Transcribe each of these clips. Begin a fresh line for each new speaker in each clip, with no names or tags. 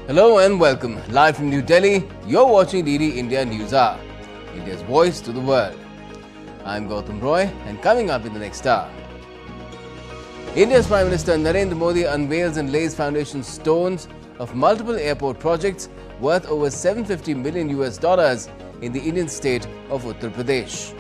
Hello and welcome. Live from New Delhi, you're watching DD India News Hour, India's voice to the world. I'm Gautam Roy, and coming up in the next hour, India's Prime Minister Narendra Modi unveils and lays foundation stones of multiple airport projects worth over $750 million in the Indian state of Uttar Pradesh.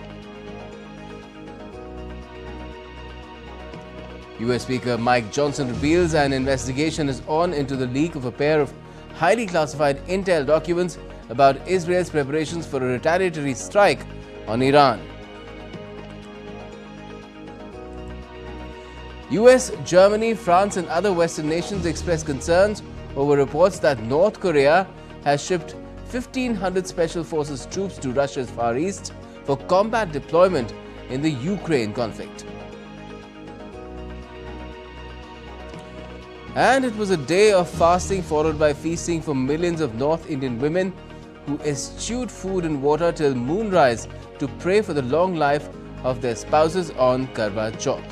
US Speaker Mike Johnson reveals an investigation is on into the leak of a pair of highly classified intel documents about Israel's preparations for a retaliatory strike on Iran. US, Germany, France and other Western nations express concerns over reports that North Korea has shipped 1,500 Special Forces troops to Russia's Far East for combat deployment in the Ukraine conflict. And it was a day of fasting followed by feasting for millions of North Indian women who eschewed food and water till moonrise to pray for the long life of their spouses on Karva Chauth.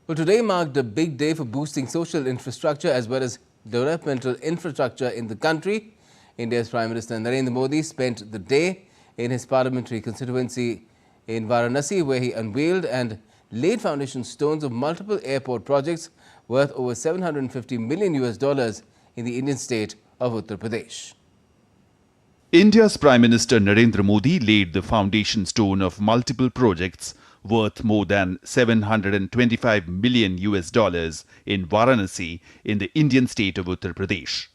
Well, today marked a big day for boosting social infrastructure as well as developmental infrastructure in the country. India's Prime Minister Narendra Modi spent the day in his parliamentary constituency in Varanasi, where he unveiled and laid foundation stones of multiple airport projects worth over $750 million in the Indian state of Uttar Pradesh.
India's Prime Minister Narendra Modi laid the foundation stone of multiple projects worth more than $725 million in Varanasi in the Indian state of Uttar Pradesh.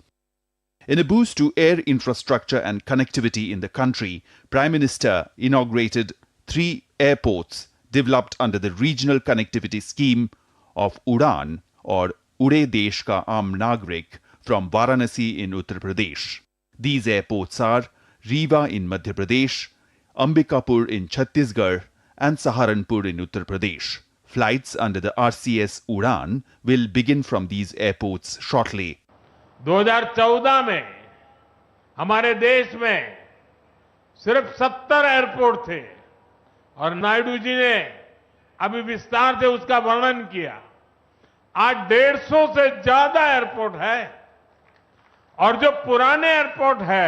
In a boost to air infrastructure and connectivity in the country, Prime Minister inaugurated 3 airports developed under the regional connectivity scheme of UDAN or Ude Desh Ka Aam Nagrik from Varanasi in Uttar Pradesh. These airports are Rewa in Madhya Pradesh, Ambikapur in Chhattisgarh and Saharanpur in Uttar Pradesh. Flights under the RCS Udan will begin from these airports shortly.
2014 में हमारे देश में सिर्फ 70 airport थे और नायडू जी ने अभी विस्तार से उसका वर्णन किया. आज 150 से ज्यादा एयरपोर्ट है और जो पुराने एयरपोर्ट है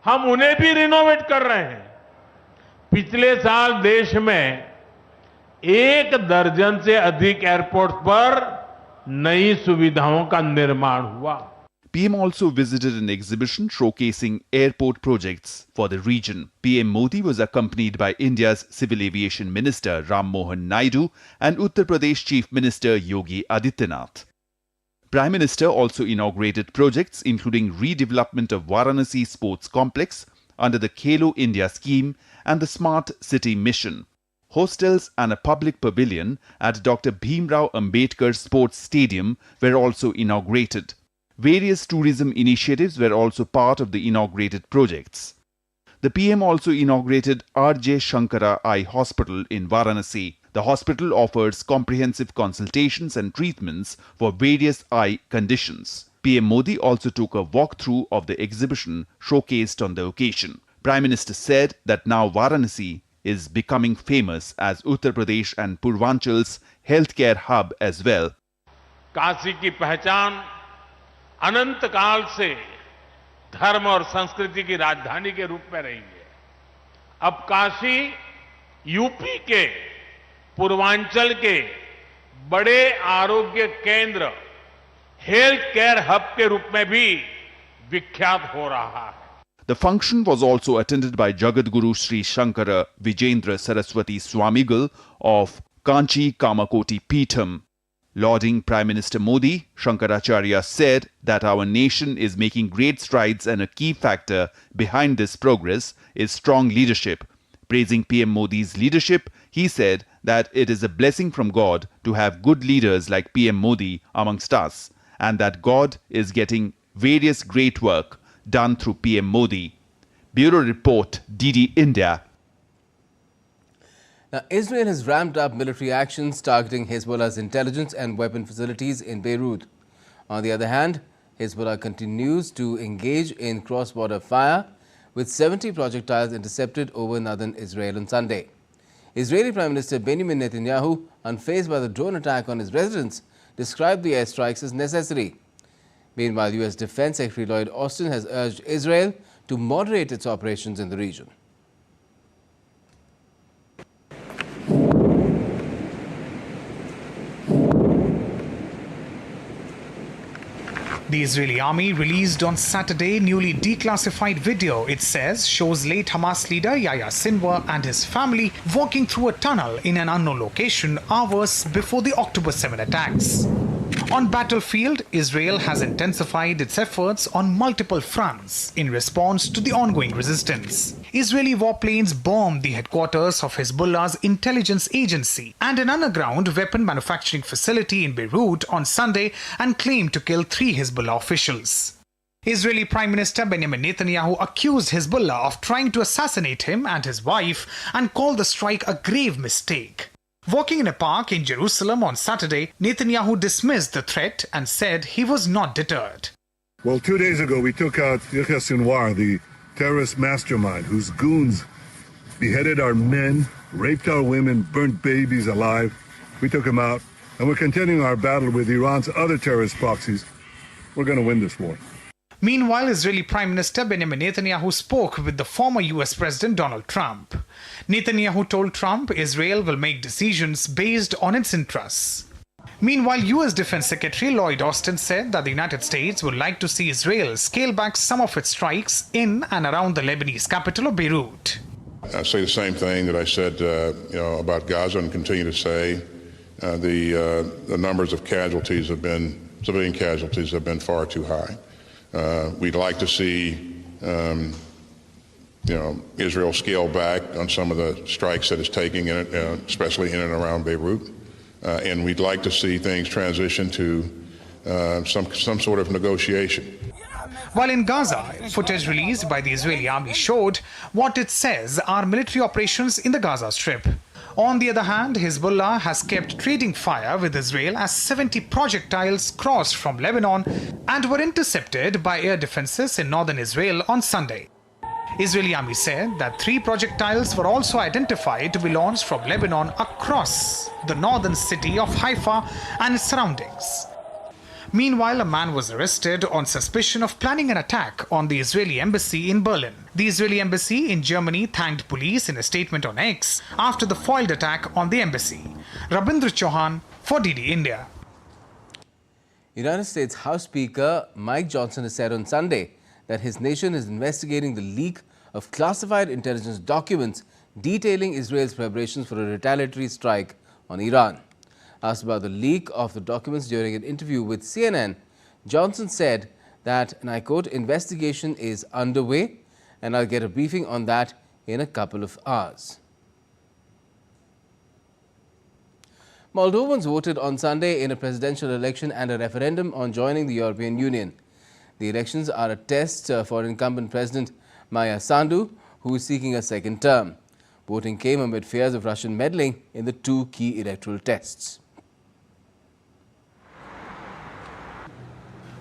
हम उन्हें भी रिनोवेट कर रहे हैं. पिछले साल देश में 1 दर्जन से अधिक एयरपोर्ट पर नई सुविधाओं का निर्माण हुआ.
PM also visited an exhibition showcasing airport projects for the region. PM Modi was accompanied by India's Civil Aviation Minister Ram Mohan Naidu and Uttar Pradesh Chief Minister Yogi Adityanath. Prime Minister also inaugurated projects including redevelopment of Varanasi Sports Complex under the Khelo India scheme and the Smart City Mission. Hostels and a public pavilion at Dr. Bhimrao Ambedkar Sports Stadium were also inaugurated. Various tourism initiatives were also part of the inaugurated projects. The PM also inaugurated R.J. Shankara Eye Hospital in Varanasi. The hospital offers comprehensive consultations and treatments for various eye conditions. PM Modi also took a walkthrough of the exhibition showcased on the occasion. Prime Minister said that now Varanasi is becoming famous as Uttar Pradesh and Purvanchal's healthcare hub as well.
Kashi की पहचान अनंत काल से धर्म और संस्कृति की राजधानी के रूप में रही है. अब काशी यूपी के पूर्वांचल के बड़े आरोग्य केंद्र हेल्थ केयर हब के रूप में भी विख्यात हो रहा है.
The function was also attended by Jagadguru Sri Shankara Vijendra Saraswati Swamigal of Kanchi Kamakoti Peetham. Lauding Prime Minister Modi, Shankaracharya said that our nation is making great strides and a key factor behind this progress is strong leadership. Praising PM Modi's leadership, he said that it is a blessing from God to have good leaders like PM Modi amongst us and that God is getting various great work done through PM Modi. Bureau Report, DD India.
Now, Israel has ramped up military actions targeting Hezbollah's intelligence and weapon facilities in Beirut. On the other hand, Hezbollah continues to engage in cross-border fire, with 70 projectiles intercepted over northern Israel on Sunday. Israeli Prime Minister Benjamin Netanyahu, unfazed by the drone attack on his residence, described the airstrikes as necessary. Meanwhile, U.S. Defense Secretary Lloyd Austin has urged Israel to moderate its operations in the region.
The Israeli army released on Saturday newly declassified video, it says, shows late Hamas leader Yahya Sinwar and his family walking through a tunnel in an unknown location hours before the October 7 attacks. On battlefield, Israel has intensified its efforts on multiple fronts in response to the ongoing resistance. Israeli warplanes bombed the headquarters of Hezbollah's intelligence agency and an underground weapon manufacturing facility in Beirut on Sunday and claimed to kill 3 Hezbollah officials. Israeli Prime Minister Benjamin Netanyahu accused Hezbollah of trying to assassinate him and his wife and called the strike a grave mistake. Walking in a park in Jerusalem on Saturday, Netanyahu dismissed the threat and said he was not deterred.
Well, 2 days ago, we took out Yahya Sinwar, the terrorist mastermind whose goons beheaded our men, raped our women, burnt babies alive. We took him out, and we're continuing our battle with Iran's other terrorist proxies. We're going to win this war.
Meanwhile, Israeli Prime Minister Benjamin Netanyahu spoke with the former US President Donald Trump. Netanyahu told Trump Israel will make decisions based on its interests. Meanwhile, US Defense Secretary Lloyd Austin said that the United States would like to see Israel scale back some of its strikes in and around the Lebanese capital of Beirut.
I say the same thing that I said about Gaza and continue to say. The numbers of casualties civilian casualties have been far too high. We'd like to see, Israel scale back on some of the strikes that it's taking, especially in and around Beirut. And we'd like to see things transition to some sort of negotiation.
While in Gaza, footage released by the Israeli army showed what it says are military operations in the Gaza Strip. On the other hand, Hezbollah has kept trading fire with Israel as 70 projectiles crossed from Lebanon and were intercepted by air defenses in northern Israel on Sunday. Israeli army said that 3 projectiles were also identified to be launched from Lebanon across the northern city of Haifa and its surroundings. Meanwhile, a man was arrested on suspicion of planning an attack on the Israeli embassy in Berlin. The Israeli embassy in Germany thanked police in a statement on X after the foiled attack on the embassy. Rabindra Chauhan for DD India.
United States House Speaker Mike Johnson has said on Sunday that his nation is investigating the leak of classified intelligence documents detailing Israel's preparations for a retaliatory strike on Iran. Asked about the leak of the documents during an interview with CNN, Johnson said that, and I quote, "investigation is underway and I'll get a briefing on that in a couple of hours." Moldovans voted on Sunday in a presidential election and a referendum on joining the European Union. The elections are a test for incumbent President Maia Sandu, who is seeking a second term. Voting came amid fears of Russian meddling in the 2 key electoral tests.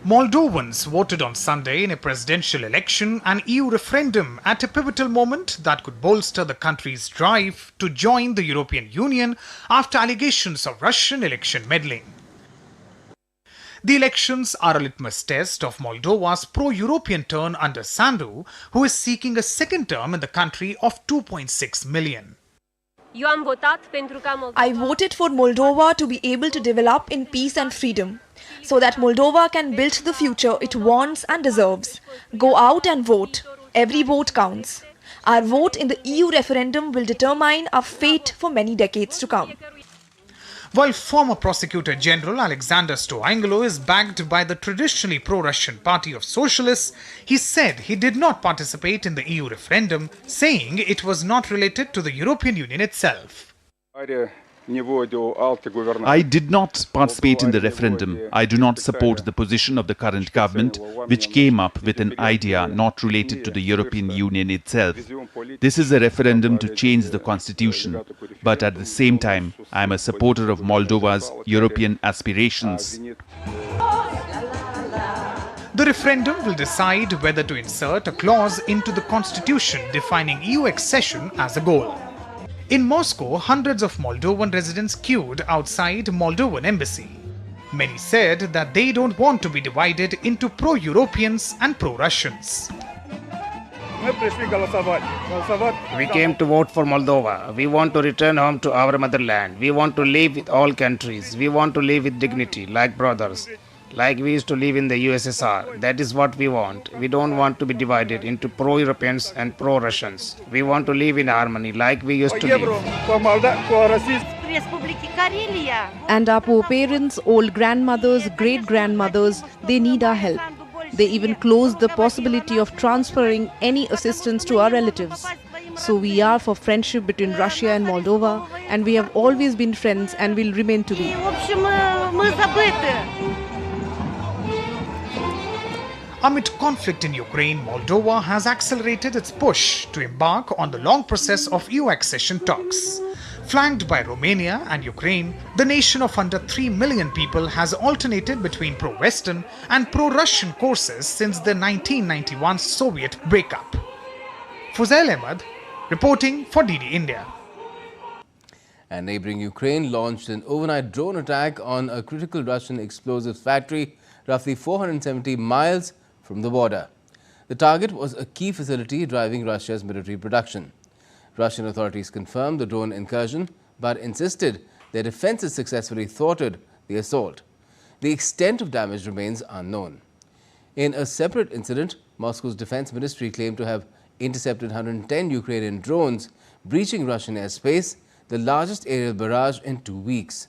Moldovans voted on Sunday in a presidential election and EU referendum at a pivotal moment that could bolster the country's drive to join the European Union after allegations of Russian election meddling. The elections are a litmus test of Moldova's pro-European turn under Sandu, who is seeking a second term in the country of 2.6 million.
I voted for Moldova to be able to develop in peace and freedom, so that Moldova can build the future it wants and deserves. Go out and vote. Every vote counts. Our vote in the EU referendum will determine our fate for many decades to come.
While former Prosecutor General Alexander Stoangelo is backed by the traditionally pro-Russian Party of Socialists, he said he did not participate in the EU referendum, saying it was not related to the European Union itself.
I did not participate in the referendum. I do not support the position of the current government, which came up with an idea not related to the European Union itself. This is a referendum to change the constitution, but at the same time, I am a supporter of Moldova's European aspirations.
The referendum will decide whether to insert a clause into the constitution defining EU accession as a goal. In Moscow, hundreds of Moldovan residents queued outside Moldovan embassy. Many said that they don't want to be divided into pro-Europeans and pro-Russians.
We came to vote for Moldova. We want to return home to our motherland. We want to live with all countries. We want to live with dignity, like brothers, like we used to live in the USSR. That is what we want. We don't want to be divided into pro-Europeans and pro-Russians. We want to live in harmony, like we used to live.
And our poor parents, old grandmothers, great-grandmothers, they need our help. They even closed the possibility of transferring any assistance to our relatives. So we are for friendship between Russia and Moldova, and we have always been friends and will remain to be.
Amid conflict in Ukraine, Moldova has accelerated its push to embark on the long process of EU accession talks. Flanked by Romania and Ukraine, the nation of under 3 million people has alternated between pro-Western and pro-Russian courses since the 1991 Soviet breakup. Fuzail Ahmed, reporting for DD India.
And neighboring Ukraine launched an overnight drone attack on a critical Russian explosives factory roughly 470 miles from the border. The target was a key facility driving Russia's military production. Russian authorities confirmed the drone incursion but insisted their defenses successfully thwarted the assault. The extent of damage remains unknown. In a separate incident, Moscow's defense ministry claimed to have intercepted 110 Ukrainian drones breaching Russian airspace, the largest aerial barrage in 2 weeks.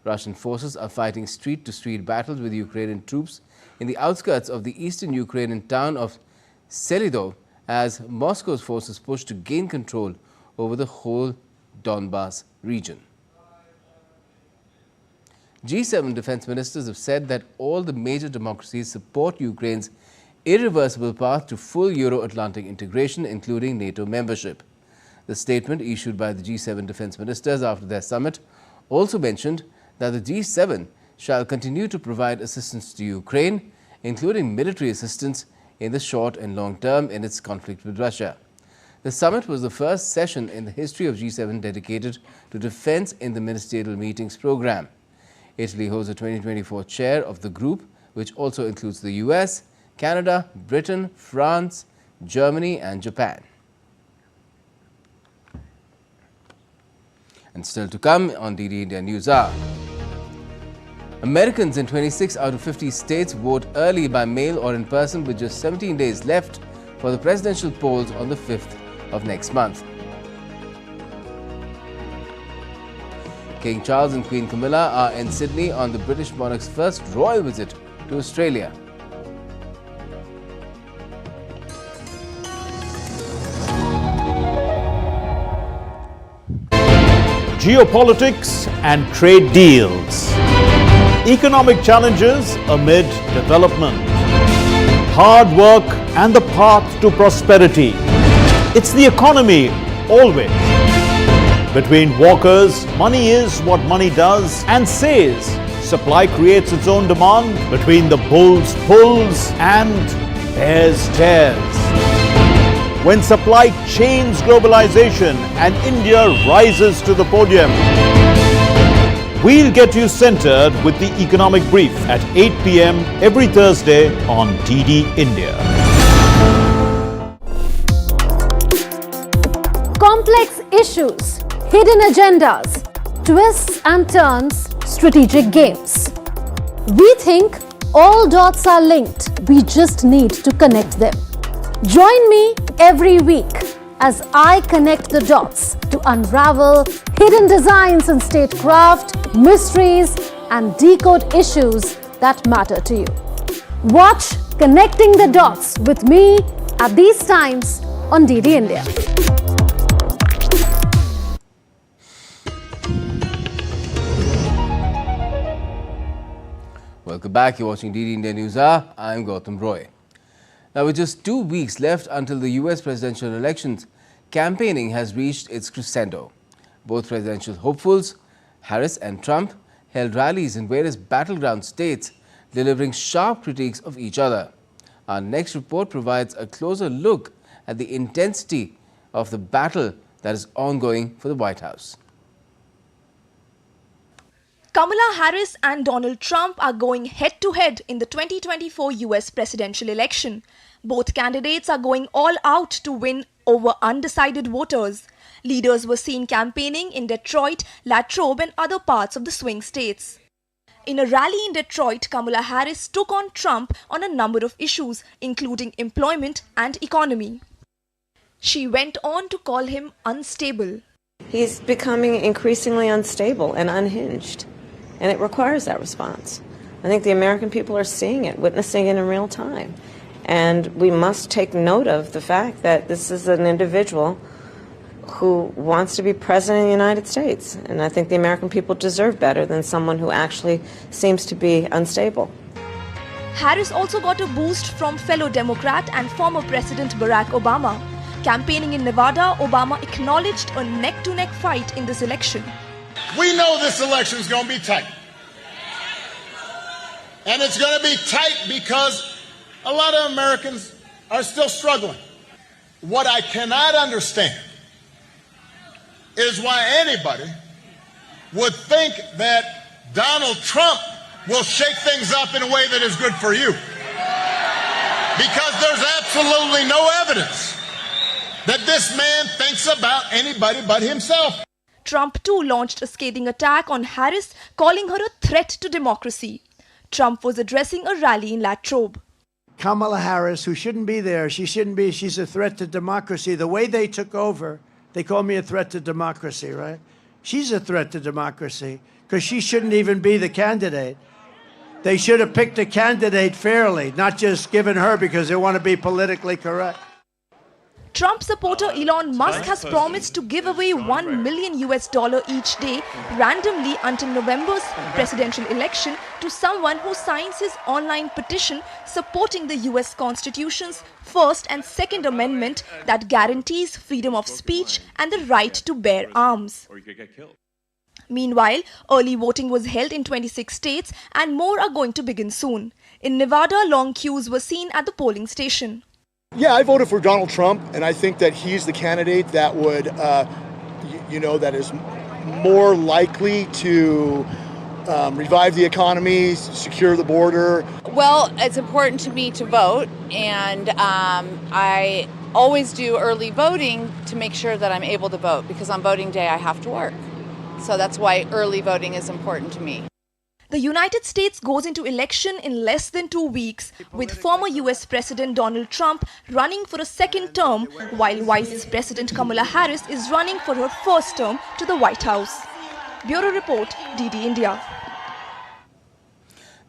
Russian forces are fighting street-to-street battles with Ukrainian troops in the outskirts of the eastern Ukrainian town of Selidov as Moscow's forces push to gain control over the whole Donbas region. G7 defense ministers have said that all the major democracies support Ukraine's irreversible path to full Euro-Atlantic integration, including NATO membership. The statement issued by the G7 defense ministers after their summit also mentioned that the G7 shall continue to provide assistance to Ukraine, including military assistance in the short and long term in its conflict with Russia. The summit was the first session in the history of G7 dedicated to defense in the ministerial meetings program. Italy holds the 2024 chair of the group, which also includes the US, Canada, Britain, France, Germany and Japan. And still to come on DD India News Hour. Americans in 26 out of 50 states vote early by mail or in person with just 17 days left for the presidential polls on the 5th of next month. King Charles and Queen Camilla are in Sydney on the British monarch's first royal visit to Australia.
Geopolitics and trade deals. Economic challenges amid development. Hard work and the path to prosperity. It's the economy always. Between walkers, money is what money does and says. Supply creates its own demand. Between the bulls pulls and bears tears. When supply chains globalization and India rises to the podium. We'll get you centered with the Economic Brief at 8 p.m. every Thursday on DD India.
Complex issues, hidden agendas, twists and turns, strategic games. We think all dots are linked. We just need to connect them. Join me every week as I connect the dots to unravel hidden designs in statecraft, mysteries, and decode issues that matter to you. Watch Connecting the Dots with me at these times on DD India.
Welcome back. You're watching DD India News Hour. I'm Gautam Roy. Now, with just 2 weeks left until the US presidential elections, campaigning has reached its crescendo. Both presidential hopefuls, Harris and Trump, held rallies in various battleground states, delivering sharp critiques of each other. Our next report provides a closer look at the intensity of the battle that is ongoing for the White House.
Kamala Harris and Donald Trump are going head-to-head in the 2024 US presidential election. Both candidates are going all out to win over undecided voters. Leaders were seen campaigning in Detroit, Latrobe and other parts of the swing states. In a rally in Detroit, Kamala Harris took on Trump on a number of issues, including employment and economy. She went on to call him unstable.
He's becoming increasingly unstable and unhinged. And it requires that response. I think the American people are seeing it, witnessing it in real time. And we must take note of the fact that this is an individual who wants to be president of the United States. And I think the American people deserve better than someone who actually seems to be unstable.
Harris also got a boost from fellow Democrat and former President Barack Obama. Campaigning in Nevada, Obama acknowledged a neck-to-neck fight in this election.
We know this election is going to be tight. And it's going to be tight because a lot of Americans are still struggling. What I cannot understand is why anybody would think that Donald Trump will shake things up in a way that is good for you. Because there's absolutely no evidence that this man thinks about anybody but himself.
Trump too launched a scathing attack on Harris, calling her a threat to democracy. Trump was addressing a rally in Latrobe.
Kamala Harris, who shouldn't be there, she's a threat to democracy. The way they took over, they call me a threat to democracy, right? She's a threat to democracy because she shouldn't even be the candidate. They should have picked a candidate fairly, not just given her because they want to be politically correct.
Trump supporter Elon Musk has promised to give away $1 million each day randomly until November's presidential election to someone who signs his online petition supporting the US Constitution's First and Second Amendment that guarantees freedom of speech and the right to bear arms. Meanwhile, early voting was held in 26 states and more are going to begin soon. In Nevada, long queues were seen at the polling station.
Yeah, I voted for Donald Trump, and I think that he's the candidate that would, that is more likely to revive the economy, secure the border.
Well, it's important to me to vote, and I always do early voting to make sure that I'm able to vote, because on voting day I have to work. So that's why early voting is important to me.
The United States goes into election in less than 2 weeks, with former US President Donald Trump running for a second term, while Vice President Kamala Harris is running for her first term to the White House. Bureau Report, DD India.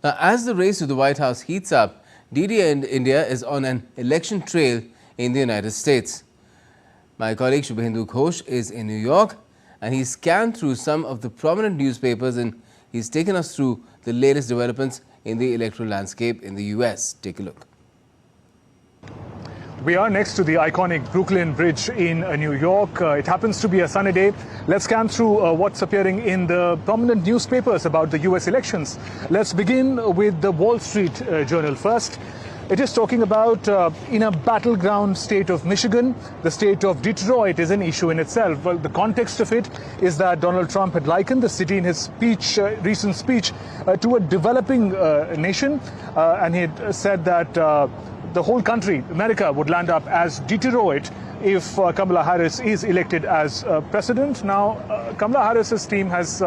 Now, as the race to the White House heats up, DD India is on an election trail in the United States. My colleague Shubhendu Ghosh is in New York, and he scanned through some of the prominent newspapers and he's taken us through the latest developments in the electoral landscape in the US. Take a look.
We are next to the iconic Brooklyn Bridge in New York. It happens to be a sunny day. Let's scan through what's appearing in the prominent newspapers about the US elections. Let's begin with the Wall Street Journal first. It is talking about in a battleground state of Michigan, the state of Detroit is an issue in itself. Well, the context of it is that Donald Trump had likened the city in his speech, recent speech to a developing nation, and he had said that the whole country, America, would land up as Detroit if Kamala Harris is elected as president. Now, Kamala Harris's team has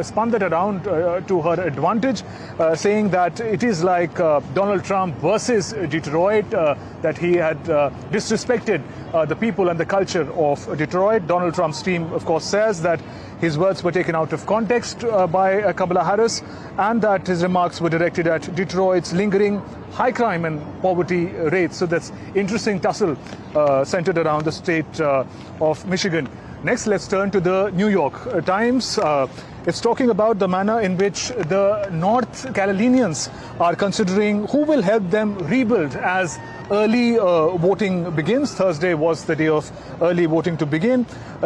spun that around to her advantage, saying that it is like Donald Trump versus Detroit, that he had disrespected the people and the culture of Detroit. Donald Trump's team, of course, says that his words were taken out of context by Kamala Harris, and that his remarks were directed at Detroit's lingering high crime and poverty rates. So that's interesting tussle centered around the state of Michigan. Next, let's turn to the New York Times. It's talking about the manner in which the North Carolinians are considering who will help them rebuild as early voting begins. Thursday was the day of early voting to begin.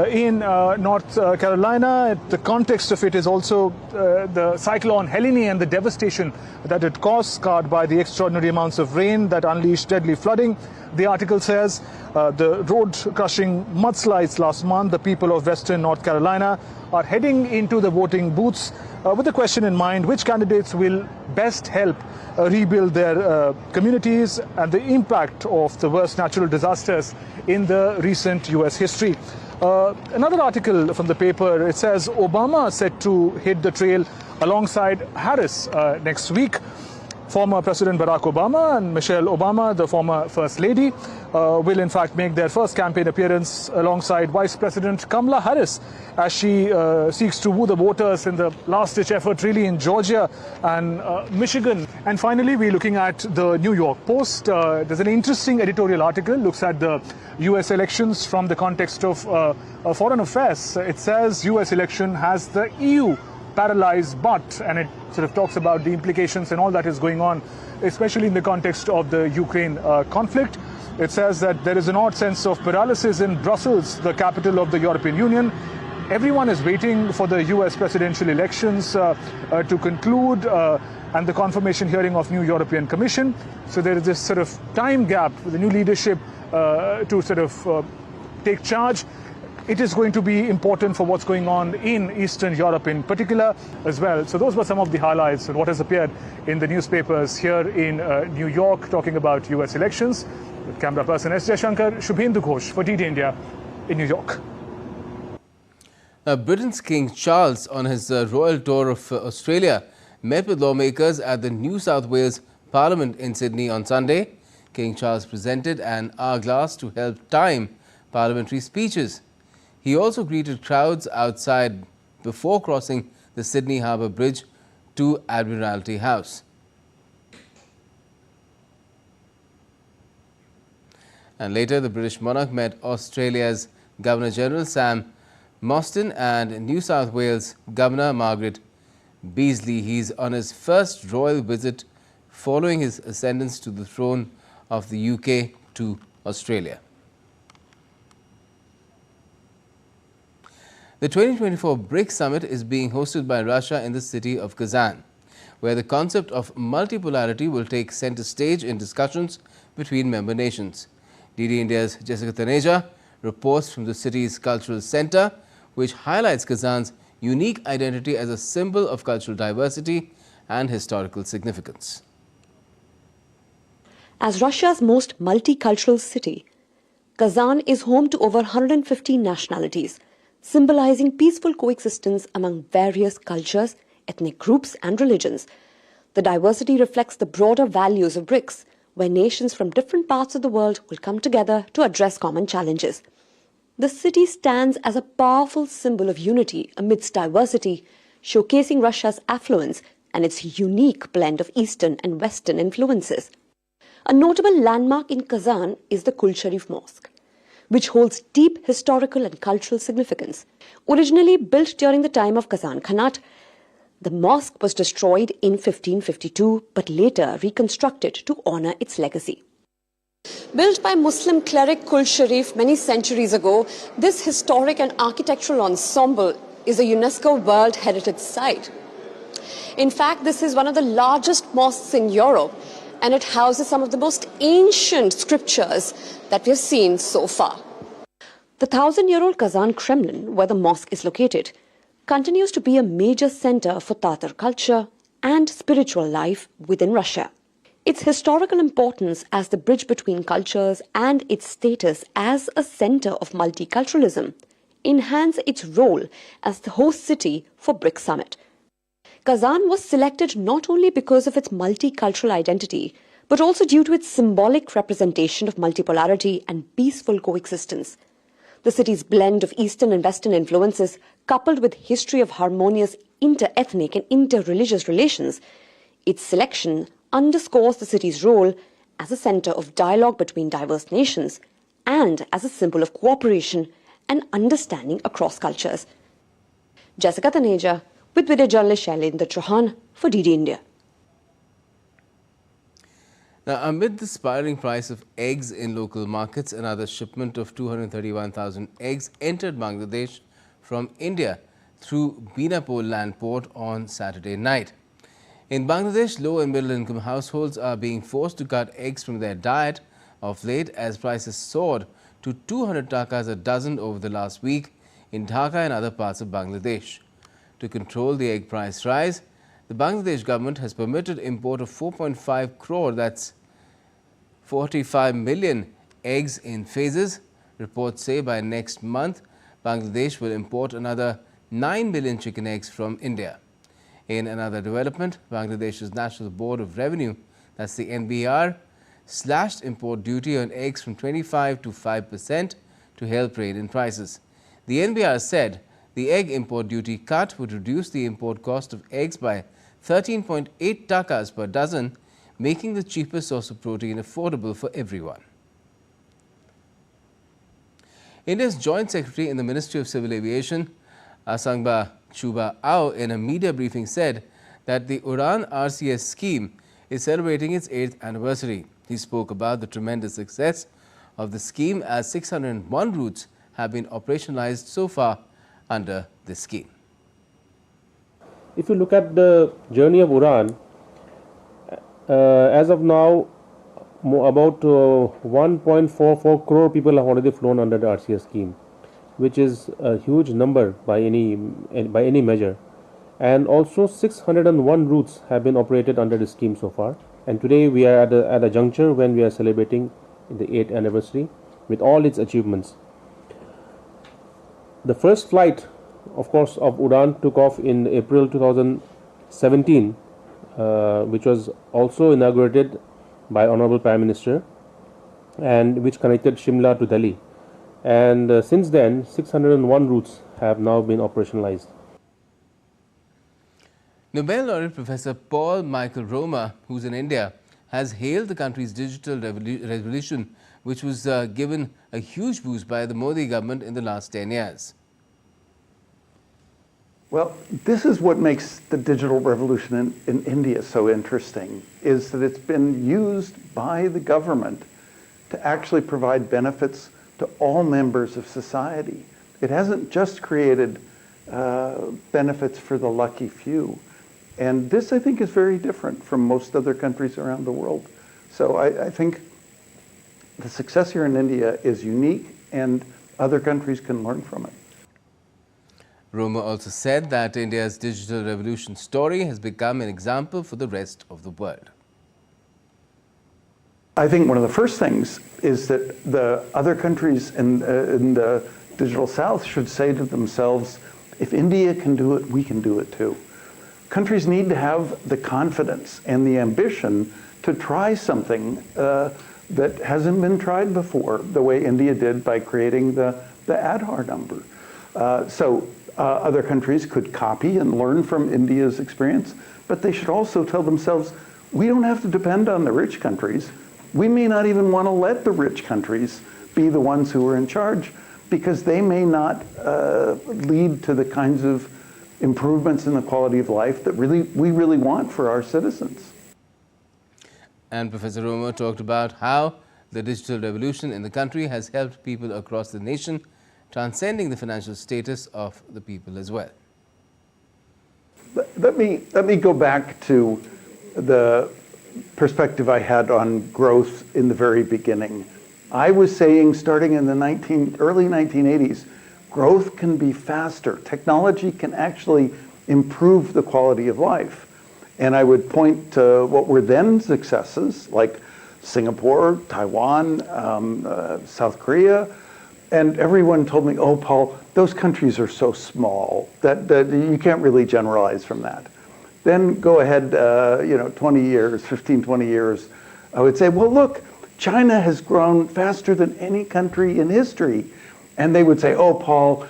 In North Carolina, the context of it is also the cyclone Helene and the devastation that it caused, scarred by the extraordinary amounts of rain that unleashed deadly flooding. The article says the road-crushing mudslides last month, the people of Western North Carolina are heading into the voting booths with the question in mind: which candidates will best help rebuild their communities and the impact of the worst natural disasters in the recent US history. Another article from the paper, it says Obama set to hit the trail alongside Harris next week. Former President Barack Obama and Michelle Obama, the former First Lady, will in fact make their first campaign appearance alongside Vice President Kamala Harris as she seeks to woo the voters in the last-ditch effort really in Georgia and Michigan. And finally, we're looking at the New York Post. There's an interesting editorial article, looks at the US elections from the context of foreign affairs. It says US election has the EU paralyzed, but, and it sort of talks about the implications and all that is going on, especially in the context of the Ukraine conflict. It says that there is an odd sense of paralysis in Brussels, the capital of the European Union. Everyone is waiting for the US presidential elections to conclude and the confirmation hearing of new European Commission. So there is this sort of time gap with the new leadership to sort of take charge. It is going to be important for what's going on in Eastern Europe in particular as well. So those were some of the highlights of what has appeared in the newspapers here in New York, talking about US elections. With camera person S. Jaishankar, Shubhendu Ghosh for DD India in New York.
Britain's King Charles, on his royal tour of Australia, met with lawmakers at the New South Wales Parliament in Sydney on Sunday. King Charles presented an hourglass to help time parliamentary speeches. He also greeted crowds outside before crossing the Sydney Harbour Bridge to Admiralty House. And later, the British monarch met Australia's Governor-General Sam Mostyn and New South Wales Governor Margaret Beazley. He's on his first royal visit following his ascendance to the throne of the UK to Australia. The 2024 BRICS summit is being hosted by Russia in the city of Kazan, where the concept of multipolarity will take center stage in discussions between member nations. DD India's Jessica Taneja reports from the city's cultural center, which highlights Kazan's unique identity as a symbol of cultural diversity and historical significance.
As Russia's most multicultural city, Kazan is home to over 150 nationalities, symbolizing peaceful coexistence among various cultures, ethnic groups and religions. The diversity reflects the broader values of BRICS, where nations from different parts of the world will come together to address common challenges. The city stands as a powerful symbol of unity amidst diversity, showcasing Russia's affluence and its unique blend of Eastern and Western influences. A notable landmark in Kazan is the Kul Sharif Mosque, which holds deep historical and cultural significance. Originally built during the time of Kazan Khanate, the mosque was destroyed in 1552 but later reconstructed to honor its legacy. Built by Muslim cleric Kul Sharif many centuries ago, this historic and architectural ensemble is a UNESCO World Heritage Site. In fact, this is one of the largest mosques in Europe, and it houses some of the most ancient scriptures that we have seen so far. The 1,000-year-old Kazan Kremlin, where the mosque is located, continues to be a major center for Tatar culture and spiritual life within Russia. Its historical importance as the bridge between cultures and its status as a center of multiculturalism enhance its role as the host city for BRICS Summit. Kazan was selected not only because of its multicultural identity, but also due to its symbolic representation of multipolarity and peaceful coexistence. The city's blend of Eastern and Western influences, coupled with history of harmonious inter-ethnic and inter-religious relations, its selection underscores the city's role as a center of dialogue between diverse nations and as a symbol of cooperation and understanding across cultures. Jessica Taneja With video journalist Shailendra Chauhan for DD India.
Now, amid the spiraling price of eggs in local markets, another shipment of 231,000 eggs entered Bangladesh from India through Binapur land port on Saturday night. In Bangladesh, low and middle income households are being forced to cut eggs from their diet of late as prices soared to 200 takas a dozen over the last week in Dhaka and other parts of Bangladesh. To control the egg price rise, the Bangladesh government has permitted import of 4.5 crore, that's 45 million eggs in phases. Reports say by next month, Bangladesh will import another 9 million chicken eggs from India. In another development, Bangladesh's National Board of Revenue, that's the NBR, slashed import duty on eggs from 25 to 5% to help rein in prices. The NBR said the egg import duty cut would reduce the import cost of eggs by 13.8 takas per dozen, making the cheapest source of protein affordable for everyone. India's Joint Secretary in the Ministry of Civil Aviation, Asangba Chuba Ao, in a media briefing said that the Udan RCS scheme is celebrating its 8th anniversary. He spoke about the tremendous success of the scheme as 601 routes have been operationalized so far under this scheme.
If you look at the journey of Udan, as of now, about 1.44 crore people have already flown under the RCS scheme, which is a huge number by any measure. And also 601 routes have been operated under the scheme so far. And today we are at a juncture when we are celebrating the 8th anniversary with all its achievements. The first flight, of course, of Udan took off in April 2017, which was also inaugurated by Honorable Prime Minister, and which connected Shimla to Delhi. And since then, 601 routes have now been operationalized.
Nobel laureate Professor Paul Michael Roma, who's in India, has hailed the country's digital revolution, which was given a huge boost by the Modi government in the last 10 years.
Well, this is what makes the digital revolution in India so interesting, is that it's been used by the government to actually provide benefits to all members of society. It hasn't just created benefits for the lucky few. And this, I think, is very different from most other countries around the world. So I think the success here in India is unique, and other countries can learn from it.
Roma also said that India's digital revolution story has become an example for the rest of the world.
I think one of the first things is that the other countries in the digital South should say to themselves, if India can do it, we can do it too. Countries need to have the confidence and the ambition to try something that hasn't been tried before, the way India did by creating the Aadhaar number. Other countries could copy and learn from India's experience, but they should also tell themselves, we don't have to depend on the rich countries. We may not even want to let the rich countries be the ones who are in charge, because they may not lead to the kinds of improvements in the quality of life that we really want for our citizens.
And Professor Roma talked about how the digital revolution in the country has helped people across the nation, transcending the financial status of the people as well.
Let me go back to the perspective I had on growth in the very beginning. I was saying, starting in the early 1980s, growth can be faster. Technology can actually improve the quality of life. And I would point to what were then successes, like Singapore, Taiwan, South Korea, and everyone told me, oh, Paul, those countries are so small that you can't really generalize from that. Then go ahead, 20 years, 15, 20 years, I would say, well, look, China has grown faster than any country in history. And they would say, oh, Paul,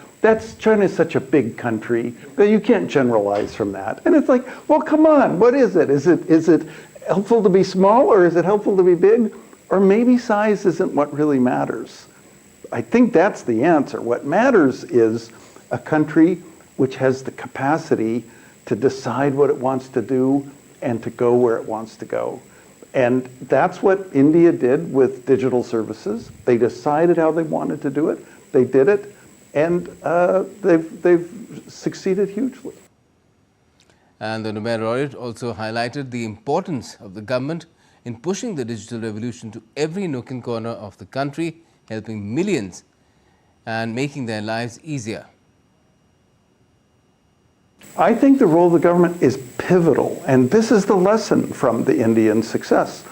China is such a big country that you can't generalize from that. And it's like, well, come on, what is it? Is it helpful to be small, or is it helpful to be big? Or maybe size isn't what really matters. I think that's the answer. What matters is a country which has the capacity to decide what it wants to do and to go where it wants to go. And that's what India did with digital services. They decided how they wanted to do it. They did it, and they've succeeded hugely.
And the Nobel laureate also highlighted the importance of the government in pushing the digital revolution to every nook and corner of the country, helping millions and making their lives easier.
I think the role of the government is pivotal, and this is the lesson from the Indian success.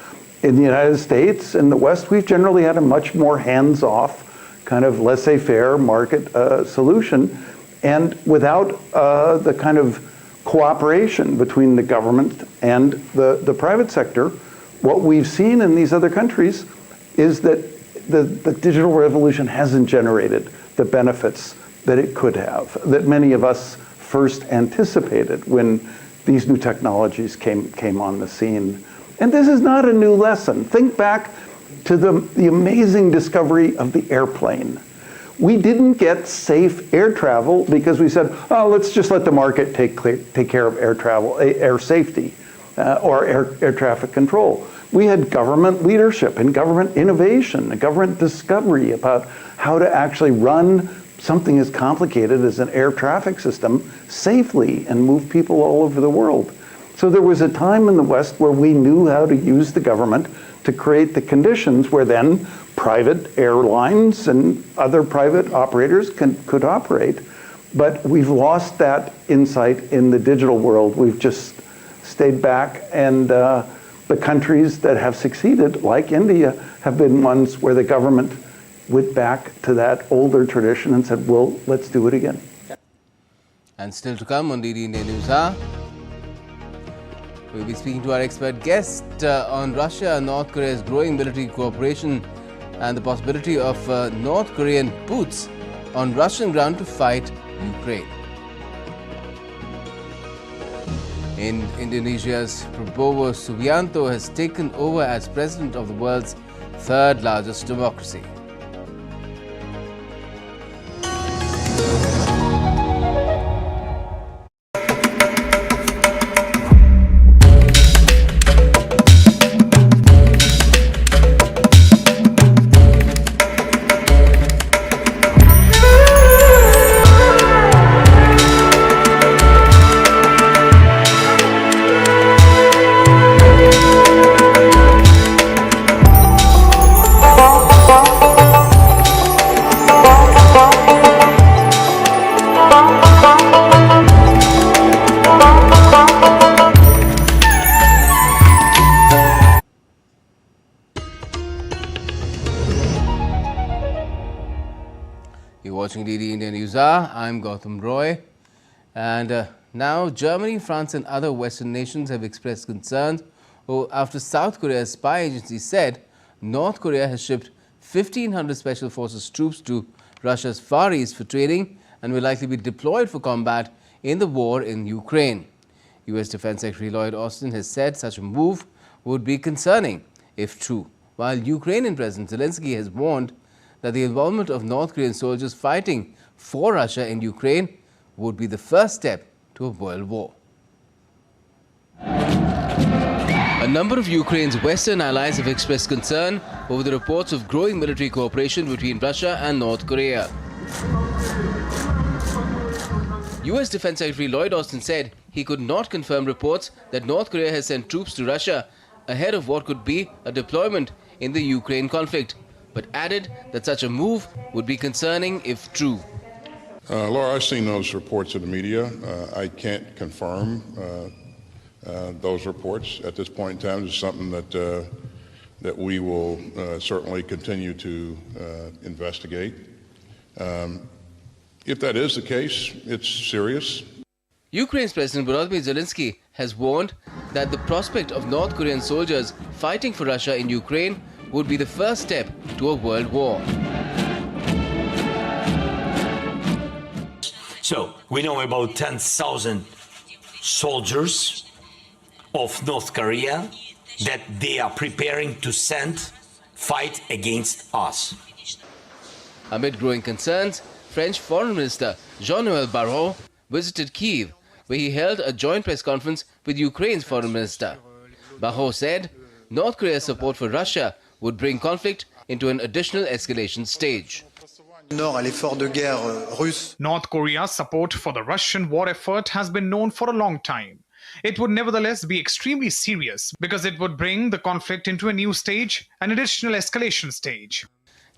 In the United States, in the West, we've generally had a much more hands-off, kind of laissez-faire market solution, and without the kind of cooperation between the government and the private sector, what we've seen in these other countries is that the digital revolution hasn't generated the benefits that it could have, that many of us first anticipated when these new technologies came on the scene. And this is not a new lesson. Think back to the amazing discovery of the airplane. We didn't get safe air travel because we said, oh, let's just let the market take care of air travel, air safety, or air traffic control. We had government leadership and government innovation, and government discovery about how to actually run something as complicated as an air traffic system safely and move people all over the world. So there was a time in the West where we knew how to use the government to create the conditions where then private airlines and other private operators could operate. But we've lost that insight in the digital world. We've just stayed back, and the countries that have succeeded, like India, have been ones where the government went back to that older tradition and said, well, let's do it again.
And still to come on DD India News Hour, we'll be speaking to our expert guest on Russia and North Korea's growing military cooperation and the possibility of North Korean boots on Russian ground to fight Ukraine. In Indonesia's Prabowo Subianto has taken over as president of the world's third largest democracy. You're watching DD India News Hour. I'm Gautam Roy. And now Germany, France and other Western nations have expressed concerns after South Korea's spy agency said North Korea has shipped 1,500 Special Forces troops to Russia's Far East for training and will likely be deployed for combat in the war in Ukraine. U.S. Defense Secretary Lloyd Austin has said such a move would be concerning if true, while Ukrainian President Zelensky has warned that the involvement of North Korean soldiers fighting for Russia in Ukraine would be the first step to a world war. A number of Ukraine's Western allies have expressed concern over the reports of growing military cooperation between Russia and North Korea. U.S. Defense Secretary Lloyd Austin said he could not confirm reports that North Korea has sent troops to Russia ahead of what could be a deployment in the Ukraine conflict, but added that such a move would be concerning if true.
Laura, I've seen those reports in the media. I can't confirm those reports at this point in time. It's something that we will certainly continue to investigate. If that is the case, it's serious.
Ukraine's President Volodymyr Zelensky has warned that the prospect of North Korean soldiers fighting for Russia in Ukraine would be the first step to a world war.
So, we know about 10,000 soldiers of North Korea that they are preparing to fight against us.
Amid growing concerns, French Foreign Minister Jean-Noël Barrot visited Kyiv where he held a joint press conference with Ukraine's foreign minister. Baho said North Korea's support for Russia would bring conflict into an additional escalation stage.
North Korea's support for the Russian war effort has been known for a long time. It would nevertheless be extremely serious because it would bring the conflict into a new stage, an additional escalation stage.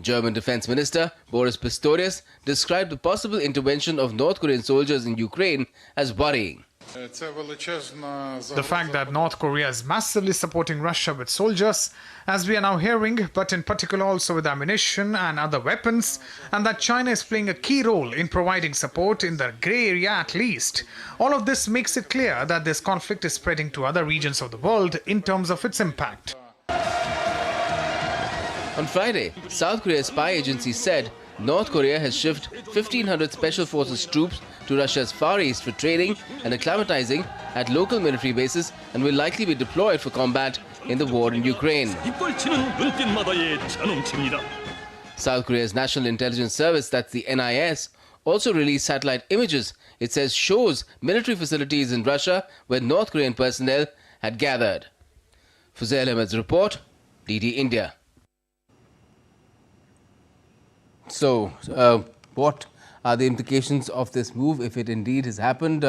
German Defense Minister Boris Pistorius described the possible intervention of North Korean soldiers in Ukraine as worrying.
The fact that North Korea is massively supporting Russia with soldiers, as we are now hearing, but in particular also with ammunition and other weapons, and that China is playing a key role in providing support in the grey area at least. All of this makes it clear that this conflict is spreading to other regions of the world in terms of its impact.
On Friday, South Korea's spy agency said North Korea has shifted 1,500 Special Forces troops to Russia's Far East for training and acclimatizing at local military bases and will likely be deployed for combat in the war in Ukraine. South Korea's National Intelligence Service, that's the NIS, also released satellite images, it says shows military facilities in Russia where North Korean personnel had gathered. Fuzail Ahmed's report, DD India. So, what are the implications of this move if it indeed has happened?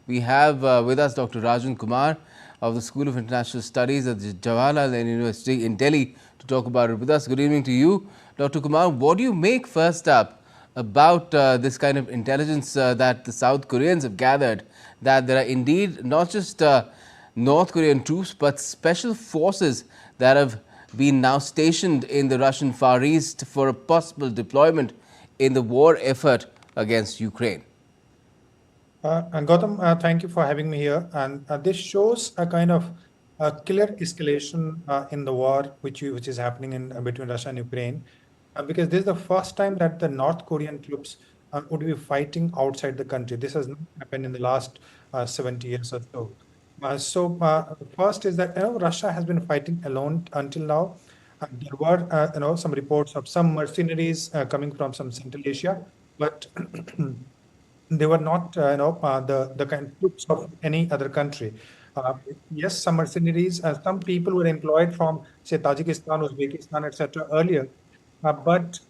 We have with us Dr. Rajan Kumar of the School of International Studies at the Jawaharlal University in Delhi to talk about it with us. Good evening to you, Dr. Kumar. What do you make first up about this kind of intelligence that the South Koreans have gathered, that there are indeed not just North Korean troops but special forces that have been now stationed in the Russian Far East for a possible deployment in the war effort against Ukraine?
And Gautam, thank you for having me here. And this shows a kind of clear escalation in the war which is happening in between Russia and Ukraine, because this is the first time that the North Korean troops would be fighting outside the country. This has not happened in the last 70 years or so. First is that Russia has been fighting alone until now. There were some reports of some mercenaries coming from some Central Asia, but they were not the kind of troops of any other country. Yes, some mercenaries, some people were employed from say Tajikistan, Uzbekistan, etc. earlier, but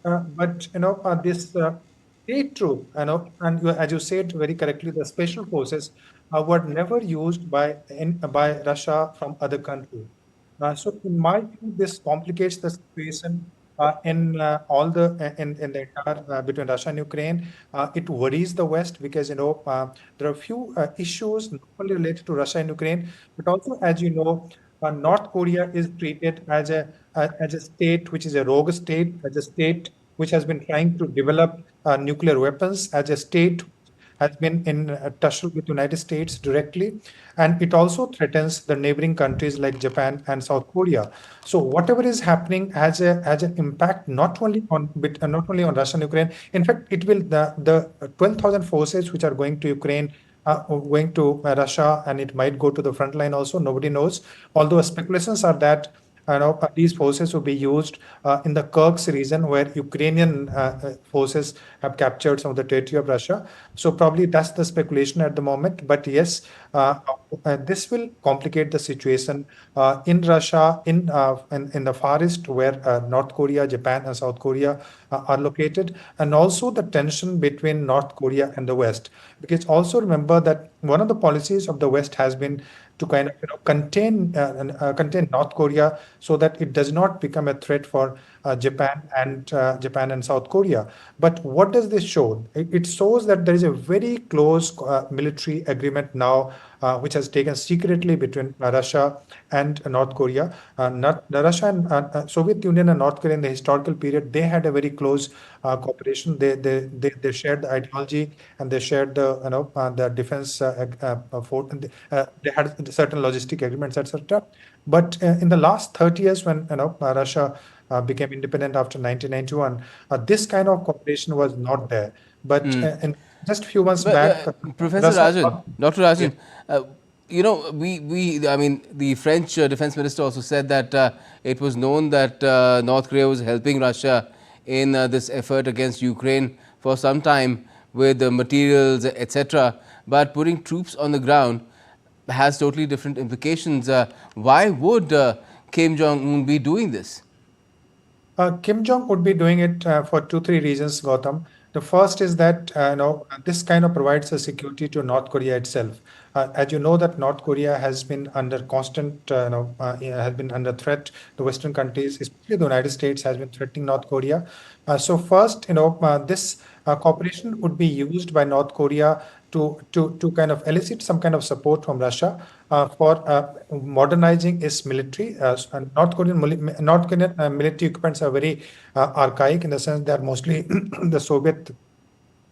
this state troop, and as you said very correctly, the special forces were never used by Russia from other countries. So, in my view, this complicates the situation in the entire between Russia and Ukraine. It worries the West because there are a few issues not only related to Russia and Ukraine, but also, as you know, North Korea is treated as a state which is a rogue state, as a state which has been trying to develop nuclear weapons, as a state has been in touch with the United States directly, and it also threatens the neighboring countries like Japan and South Korea. So whatever is happening has an impact not only on Russia and Ukraine. In fact, it will the 12,000 forces which are going to Ukraine, going to Russia, and it might go to the front line also. Nobody knows. Although speculations are that these forces will be used in the Kursk region where Ukrainian forces have captured some of the territory of Russia. So probably that's the speculation at the moment. But yes, this will complicate the situation in Russia, in the Far East where North Korea, Japan and South Korea are located, and also the tension between North Korea and the West. Because also remember that one of the policies of the West has been to kind of contain North Korea so that it does not become a threat for Japan and South Korea. But what does this show? It shows that there is a very close military agreement now, which has taken secretly between Russia and North Korea. Russia and Soviet Union and North Korea in the historical period, they had a very close cooperation. They shared the ideology and they shared the defense they had certain logistic agreements, etc. But in the last 30 years, when Russia became independent after 1991, this kind of cooperation was not there. But in just a few months back,
Professor Rajan, Dr. Rajan, I mean, the French defense minister also said that it was known that North Korea was helping Russia in this effort against Ukraine for some time with the materials, etc. but putting troops on the ground has totally different implications. Why would Kim Jong-un be doing this?
Kim Jong would be doing it for 2-3 reasons, Gautam. The first is that this kind of provides a security to North Korea itself. As you know, that North Korea has been under constant, has been under threat. The Western countries, especially the United States, has been threatening North Korea. So first, this cooperation would be used by North Korea to kind of elicit some kind of support from Russia for modernizing its military. North Korean military equipments are very archaic in the sense they are mostly the Soviet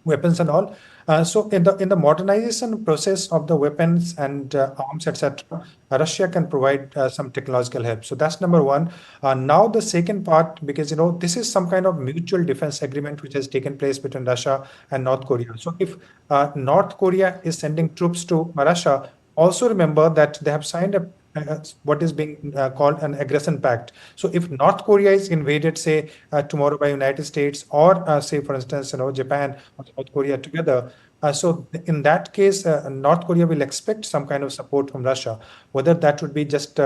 weapons and all. So in the modernization process of the weapons and arms, etc., Russia can provide some technological help. So that's number one. Now the second part, because this is some kind of mutual defense agreement which has taken place between Russia and North Korea. So if North Korea is sending troops to Russia, also remember that they have signed what is being called an aggression pact. So if North Korea is invaded, say tomorrow by United States or say for instance Japan or South Korea together, so in that case North Korea will expect some kind of support from Russia, whether that would be just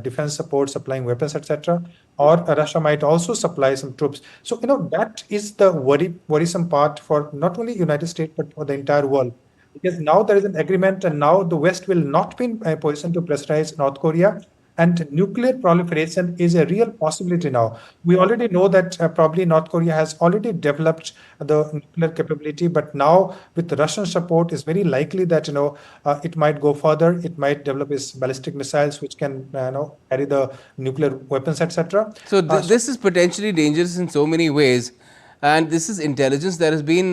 defense support, supplying weapons, etc., or Russia might also supply some troops. So that is the worrisome part for not only United States but for the entire world. Because now there is an agreement and now the West will not be in a position to pressurize North Korea, and nuclear proliferation is a real possibility now. We already know that probably North Korea has already developed the nuclear capability, but now with Russian support, it's very likely that it might go further. It might develop its ballistic missiles, which can carry the nuclear weapons, etc.
So this is potentially dangerous in so many ways, and this is intelligence that has been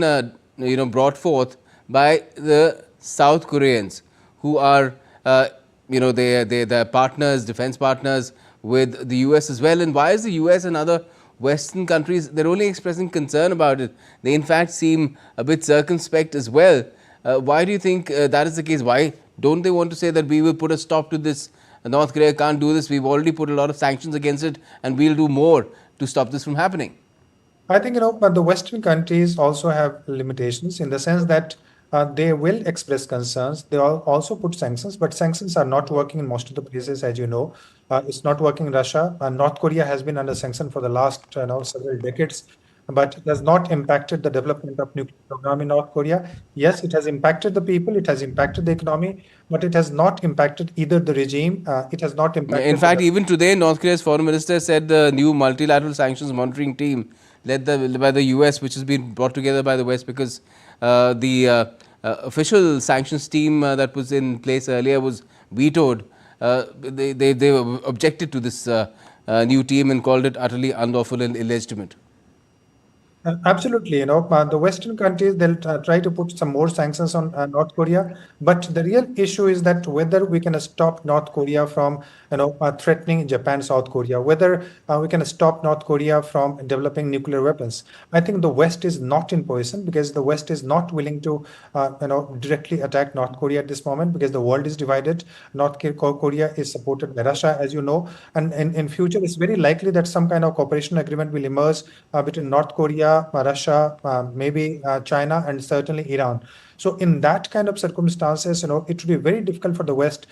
brought forth by the South Koreans, who are, they're partners, defense partners with the US as well. And why is the US and other Western countries, they're only expressing concern about it? They in fact seem a bit circumspect as well. Why do you think that is the case? Why don't they want to say that we will put a stop to this? North Korea can't do this. We've already put a lot of sanctions against it and we'll do more to stop this from happening.
I think, but the Western countries also have limitations in the sense that they will express concerns. They also put sanctions, but sanctions are not working in most of the places, as you know. It's not working in Russia. North Korea has been under sanction for the last several decades, but it has not impacted the development of nuclear program in North Korea. Yes, it has impacted the people, it has impacted the economy, but it has not impacted either the regime. It has not impacted.
In fact, even today, North Korea's foreign minister said the new multilateral sanctions monitoring team led by the US, which has been brought together by the West, because the official sanctions team that was in place earlier was vetoed. They objected to this new team and called it utterly unlawful and illegitimate.
Absolutely, the Western countries, they'll try to put some more sanctions on North Korea, but the real issue is that whether we can stop North Korea from, threatening Japan, South Korea, whether we can stop North Korea from developing nuclear weapons. I think the West is not in position because the West is not willing to, directly attack North Korea at this moment because the world is divided. North Korea is supported by Russia, as you know, and in future, it's very likely that some kind of cooperation agreement will emerge between North Korea, Russia, maybe China, and certainly Iran. So in that kind of circumstances, it would be very difficult for the West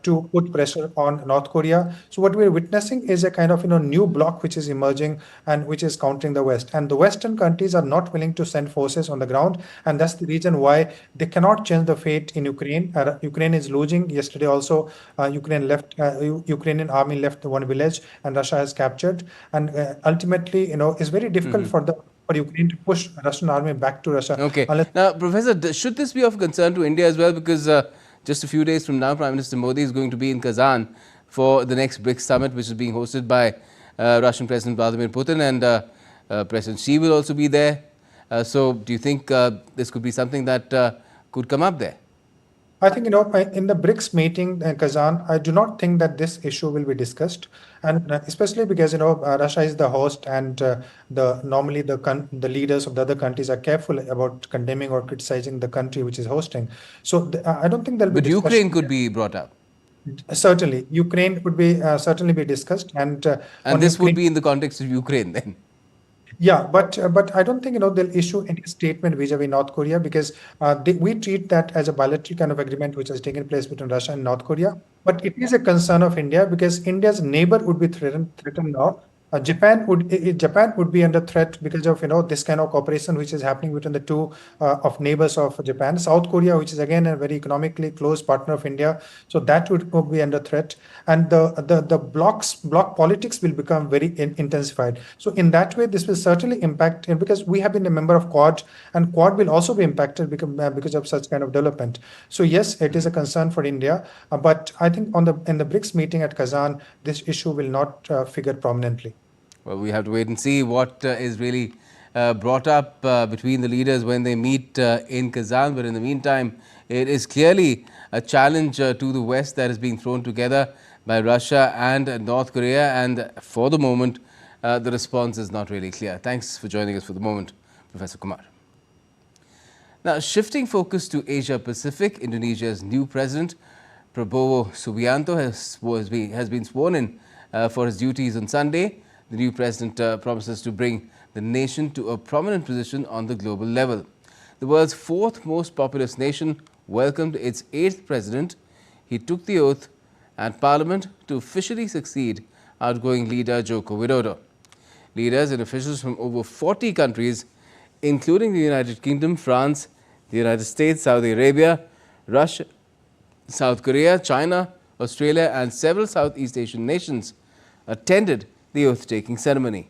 to put pressure on North Korea. So what we're witnessing is a kind of new bloc which is emerging and which is countering the West. And the Western countries are not willing to send forces on the ground, and that's the reason why they cannot change the fate in Ukraine. Ukraine is losing. Yesterday also, Ukrainian army left one village, and Russia has captured. And ultimately, it's very difficult for Ukraine to push Russian army back to Russia.
Okay. Now, Professor, should this be of concern to India as well? Because just a few days from now, Prime Minister Modi is going to be in Kazan for the next BRICS summit, which is being hosted by Russian President Vladimir Putin, and President Xi will also be there. So do you think this could be something that could come up there?
I think, in the BRICS meeting in Kazan, I do not think that this issue will be discussed. And especially because, Russia is the host, and normally the leaders of the other countries are careful about condemning or criticizing the country which is hosting. So I don't think there will be discussion.
But Ukraine could be brought up.
Certainly. Ukraine would be certainly be discussed. And
this would be in the context of Ukraine then?
Yeah, but I don't think they'll issue any statement vis-a-vis North Korea because we treat that as a bilateral kind of agreement which has taken place between Russia and North Korea. But it is a concern of India because India's neighbor would be threatened now. Japan would be under threat because of this kind of cooperation which is happening between the two of neighbors of Japan. South Korea, which is again a very economically close partner of India, so that would be under threat, and the bloc politics will become very intensified. So in that way, this will certainly impact, because we have been a member of Quad, and Quad will also be impacted because of such kind of development. So yes, it is a concern for India, but I think in the BRICS meeting at Kazan, this issue will not figure prominently.
Well, we have to wait and see what is really brought up between the leaders when they meet in Kazan. But in the meantime, it is clearly a challenge to the West that is being thrown together by Russia and North Korea. And for the moment, the response is not really clear. Thanks for joining us for the moment, Professor Kumar. Now, shifting focus to Asia Pacific, Indonesia's new president, Prabowo Subianto, has been sworn in for his duties on Sunday. The new president promises to bring the nation to a prominent position on the global level. The world's fourth most populous nation welcomed its eighth president. He took the oath at Parliament to officially succeed outgoing leader Joko Widodo. Leaders and officials from over 40 countries, including the United Kingdom, France, the United States, Saudi Arabia, Russia, South Korea, China, Australia, and several Southeast Asian nations, attended the oath-taking ceremony.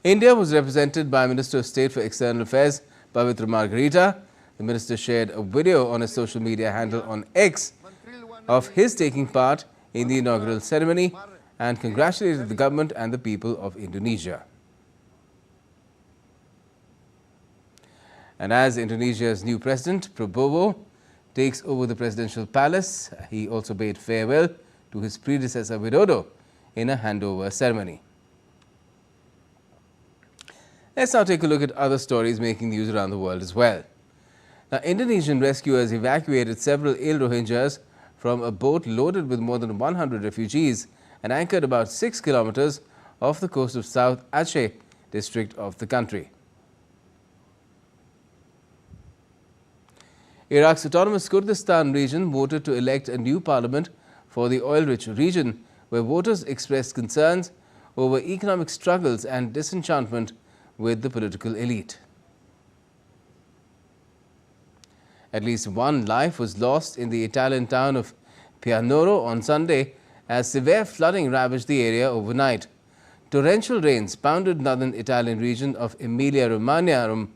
India was represented by Minister of State for External Affairs, Pavitra Margarita. The minister shared a video on his social media handle on X of his taking part in the inaugural ceremony and congratulated the government and the people of Indonesia. And as Indonesia's new president, Prabowo, takes over the presidential palace, he also bade farewell to his predecessor Widodo in a handover ceremony. Let's now take a look at other stories making news around the world as well. Now, Indonesian rescuers evacuated several ill Rohingyas from a boat loaded with more than 100 refugees and anchored about 6 kilometers off the coast of South Aceh district of the country. Iraq's autonomous Kurdistan region voted to elect a new parliament for the oil-rich region, where voters expressed concerns over economic struggles and disenchantment with the political elite. At least one life was lost in the Italian town of Pianoro on Sunday as severe flooding ravaged the area overnight. Torrential rains pounded northern Italian region of Emilia-Romagna,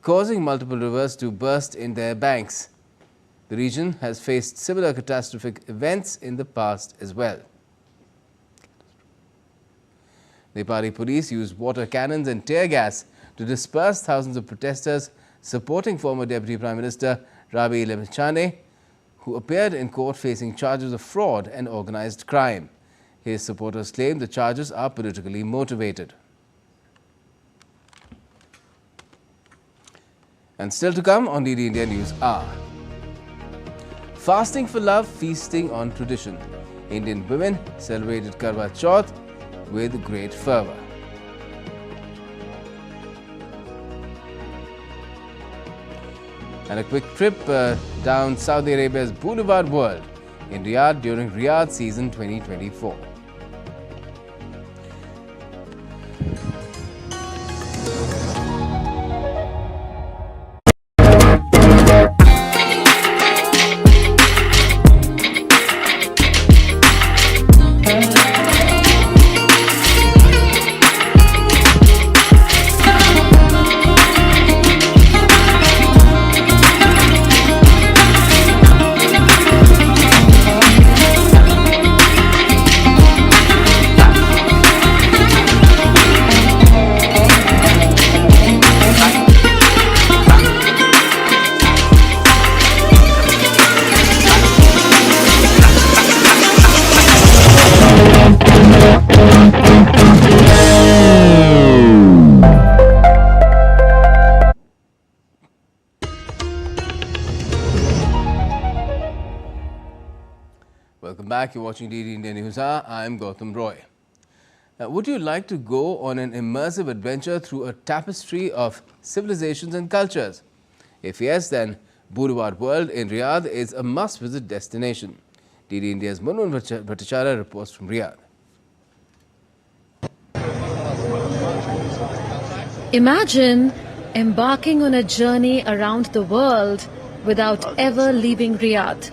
causing multiple rivers to burst in their banks. The region has faced similar catastrophic events in the past as well. Nepali police used water cannons and tear gas to disperse thousands of protesters supporting former Deputy Prime Minister Rabi Lemchane, who appeared in court facing charges of fraud and organized crime. His supporters claim the charges are politically motivated. And still to come on DD India News Hour. Fasting for love, feasting on tradition. Indian women celebrated Karva Chauth with great fervor. And a quick trip down Saudi Arabia's Boulevard World in Riyadh during Riyadh season 2024. Welcome back. You're watching DD India News Hour. I'm Gautam Roy. Would you like to go on an immersive adventure through a tapestry of civilizations and cultures? If yes, then Boulevard World in Riyadh is a must-visit destination. DD India's Munwan Bhattacharya reports from Riyadh.
Imagine embarking on a journey around the world without ever leaving Riyadh.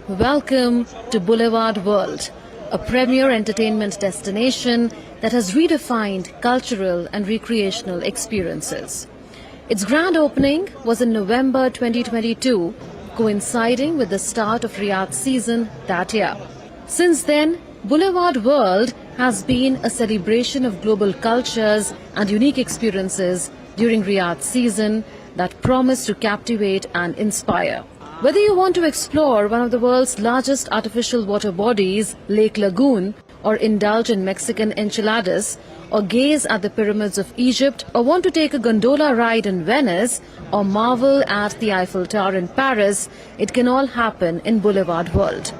Welcome to Boulevard World, a premier entertainment destination that has redefined cultural and recreational experiences. Its grand opening was in November 2022, coinciding with the start of Riyadh season that year. Since then, Boulevard World has been a celebration of global cultures and unique experiences during Riyadh season that promise to captivate and inspire. Whether you want to explore one of the world's largest artificial water bodies, Lake Lagoon, or indulge in Mexican enchiladas, or gaze at the pyramids of Egypt, or want to take a gondola ride in Venice, or marvel at the Eiffel Tower in Paris, it can all happen in Boulevard World.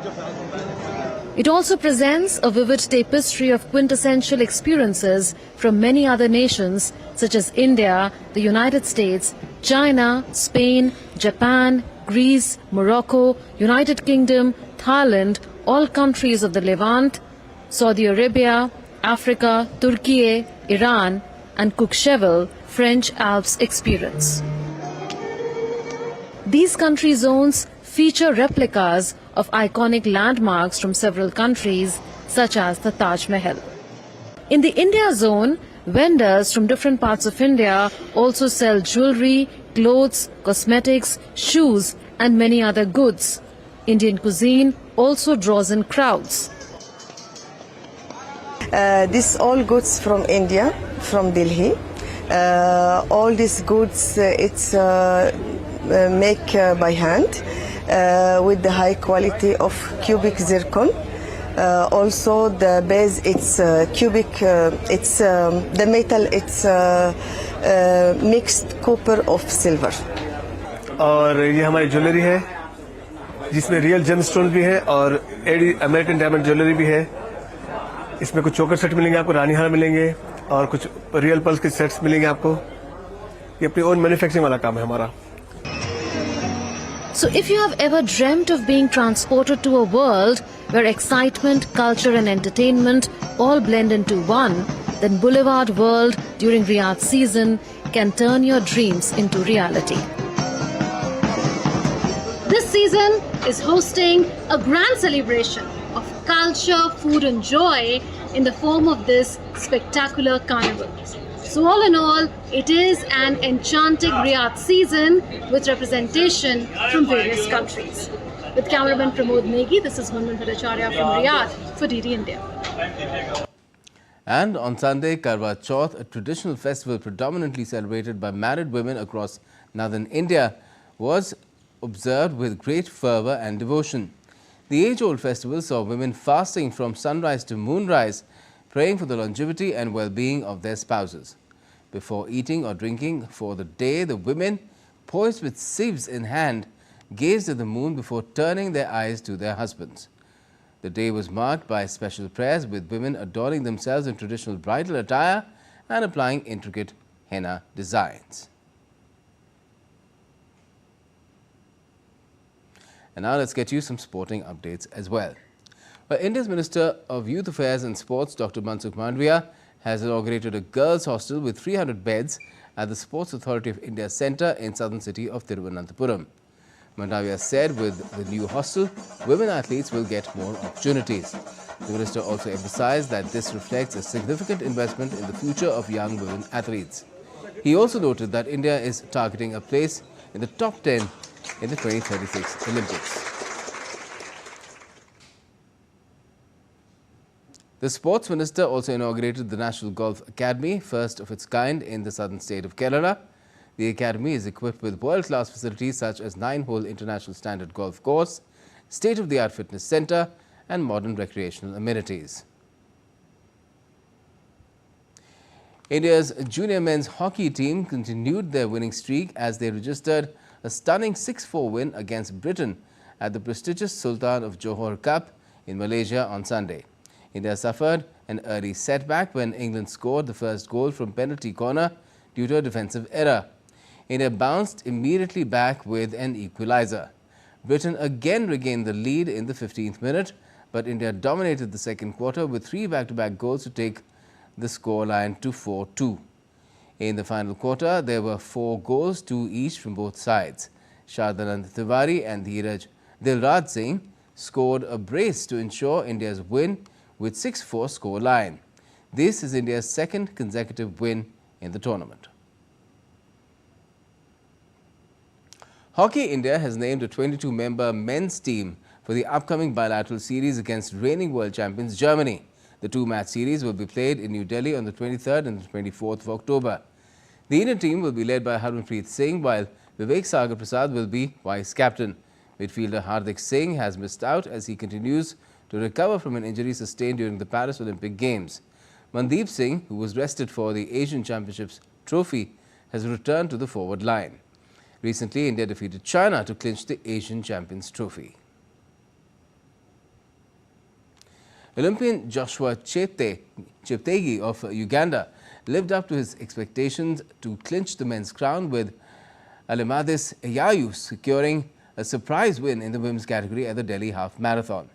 It also presents a vivid tapestry of quintessential experiences from many other nations such as India, the United States, China, Spain, Japan, Greece, Morocco, United Kingdom, Thailand, all countries of the Levant, Saudi Arabia, Africa, Turkey, Iran, and Courchevel, French Alps experience. These country zones feature replicas of iconic landmarks from several countries, such as the Taj Mahal. In the India zone, vendors from different parts of India also sell jewelry, clothes, cosmetics, shoes, and many other goods. Indian cuisine also draws in crowds.
This all goods from India, from Delhi. All these goods, it's make by hand with the high quality of cubic zircon. Also, the base, it's cubic. It's the metal. It's mixed copper of silver.
और ये हमारी jewellery है, जिसमें real gemstone भी है और American diamond jewellery भी है. इसमें कुछ चोकर सेट मिलेंगे आपको, रानी हार मिलेंगे और कुछ रियल पर्ल्स के सेट्स मिलेंगे आपको. ये अपनी ओन मैन्युफैक्चरिंग वाला काम है हमारा.
So if you have ever dreamt of being transported to a world where excitement, culture and entertainment all blend into one, then Boulevard World during Riyadh season can turn your dreams into reality.
This season is hosting a grand celebration of culture, food and joy in the form of this spectacular carnival. So all in all, it is an enchanting Riyadh season with representation from various countries. With cameraman Pramod Negi, this is Munwan Bhattacharya from Riyadh for DD India.
And on Sunday, Karva Chauth, a traditional festival predominantly celebrated by married women across northern India, was observed with great fervour and devotion. The age-old festival saw women fasting from sunrise to moonrise, praying for the longevity and well-being of their spouses. Before eating or drinking for the day, the women, poised with sieves in hand, gazed at the moon before turning their eyes to their husbands. The day was marked by special prayers, with women adorning themselves in traditional bridal attire and applying intricate henna designs. And now let's get you some sporting updates as well. Well, India's Minister of Youth Affairs and Sports, Dr. Mansukh Mandavia, has inaugurated a girls' hostel with 300 beds at the Sports Authority of India Centre in southern city of Thiruvananthapuram. Mandavia said with the new hostel, women athletes will get more opportunities. The minister also emphasized that this reflects a significant investment in the future of young women athletes. He also noted that India is targeting a place in the top 10 in the 2036 Olympics. The Sports Minister also inaugurated the National Golf Academy, first of its kind in the southern state of Kerala. The academy is equipped with world-class facilities such as 9-hole international standard golf course, state-of-the-art fitness centre and modern recreational amenities. India's junior men's hockey team continued their winning streak as they registered a stunning 6-4 win against Britain at the prestigious Sultan of Johor Cup in Malaysia on Sunday. India suffered an early setback when England scored the first goal from penalty corner due to a defensive error. India bounced immediately back with an equalizer. Britain again regained the lead in the 15th minute, but India dominated the second quarter with 3 back-to-back goals to take the scoreline to 4-2. In the final quarter, there were 4 goals, 2 each from both sides. Shardanand Tiwari and Dilraj Singh scored a brace to ensure India's win with 6-4 scoreline. This is India's second consecutive win in the tournament. Hockey India has named a 22-member men's team for the upcoming bilateral series against reigning world champions Germany. The 2-match series will be played in New Delhi on the 23rd and the 24th of October. The Indian team will be led by Harmanpreet Singh, while Vivek Sagar Prasad will be vice-captain. Midfielder Hardik Singh has missed out as he continues to recover from an injury sustained during the Paris Olympic Games. Mandeep Singh, who was rested for the Asian Championships trophy, has returned to the forward line. Recently, India defeated China to clinch the Asian Champions trophy. Olympian Joshua Cheptegei of Uganda lived up to his expectations to clinch the men's crown, with Alimardis Eyayu securing a surprise win in the women's category at the Delhi Half Marathon.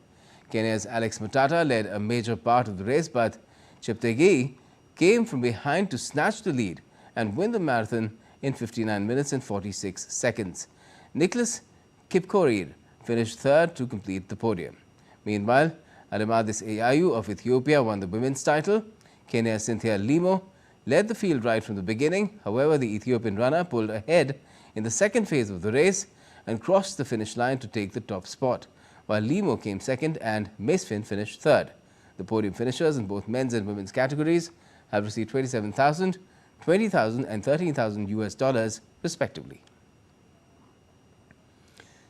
Kenya's Alex Matata led a major part of the race, but Cheptegei came from behind to snatch the lead and win the marathon in 59 minutes and 46 seconds. Nicholas Kipkorir finished third to complete the podium. Meanwhile, Alimardis Eyayu of Ethiopia won the women's title. Kenya's Cynthia Limo led the field right from the beginning. However, the Ethiopian runner pulled ahead in the second phase of the race and crossed the finish line to take the top spot, while Limo came second and Mesfin finished third. The podium finishers in both men's and women's categories have received $27,000, $20,000 and $13,000 respectively.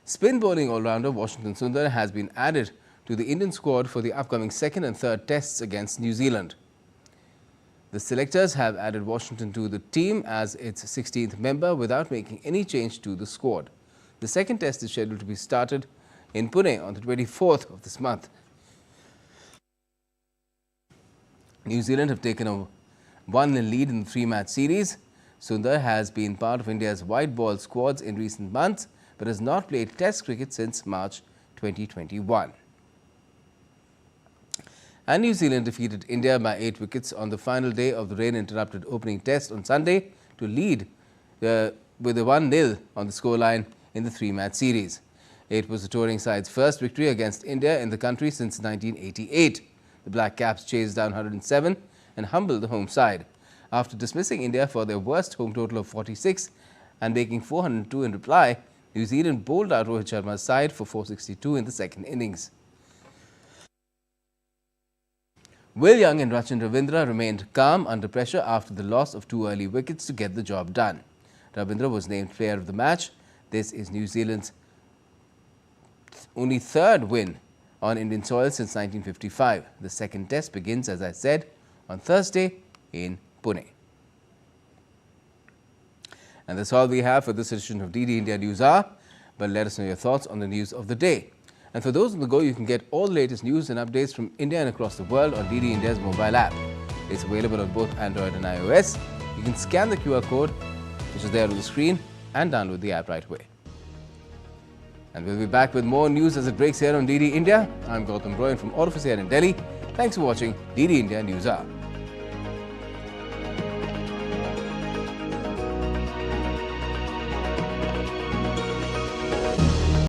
Spin bowling all-rounder Washington Sundar has been added to the Indian squad for the upcoming second and third tests against New Zealand. The selectors have added Washington to the team as its 16th member without making any change to the squad. The second test is scheduled to be started in Pune on the 24th of this month. New Zealand have taken a 1-0 lead in the 3-match series. Sundar has been part of India's white ball squads in recent months, but has not played Test cricket since March 2021. And New Zealand defeated India by 8 wickets on the final day of the rain-interrupted opening test on Sunday to lead with a 1-0 on the scoreline in the 3-match series. It was the touring side's first victory against India in the country since 1988. The Black Caps chased down 107 and humbled the home side. After dismissing India for their worst home total of 46 and making 402 in reply, New Zealand bowled out Rohit Sharma's side for 462 in the second innings. Will Young and Rachin Ravindra remained calm under pressure after the loss of 2 early wickets to get the job done. Ravindra was named player of the match. This is New Zealand's only 3rd win on Indian soil since 1955. The second test begins, as I said, on Thursday in Pune. And that's all we have for this edition of DD India News Hour. But let us know your thoughts on the news of the day. And for those on the go, you can get all the latest news and updates from India and across the world on DD India's mobile app. It's available on both Android and iOS. You can scan the QR code, which is there on the screen, and download the app right away. And we'll be back with more news as it breaks here on DD India. I'm Gautam Roy from all of us here in Delhi. Thanks for watching DD India News Hour.